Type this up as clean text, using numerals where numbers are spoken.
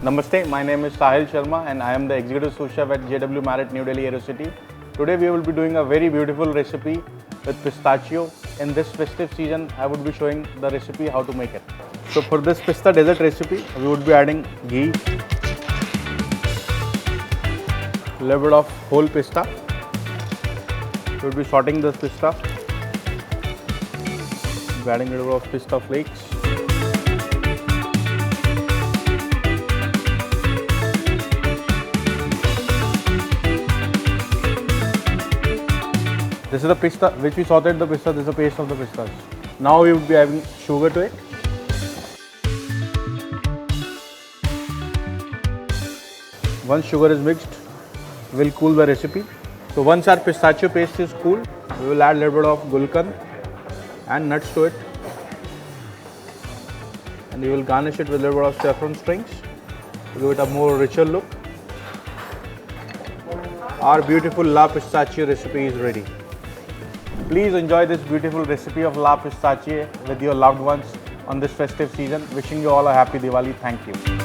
Namaste, my name is Sahil Sharma and I am the Executive Sous Chef at JW Marriott, New Delhi, Aerocity. Today we will be doing a very beautiful recipe with pistachio. In this festive season, I would be showing the recipe how to make it. So for this pista dessert recipe, we would be adding ghee, a little bit of whole pista. We will be sorting this pista, adding a little bit of pista flakes. This is the pista which we sauteed the pista. This is the paste of the pistas. Now we would be adding sugar to it. Once sugar is mixed, we will cool the recipe. So once our pistachio paste is cool, we will add a little bit of Gulkand and nuts to it. And we will garnish it with a little bit of saffron strings to give it a more richer look. Our beautiful La Pistachio recipe is ready. Please enjoy this beautiful recipe of La Pistachio with your loved ones on this festive season. Wishing you all a happy Diwali. Thank you.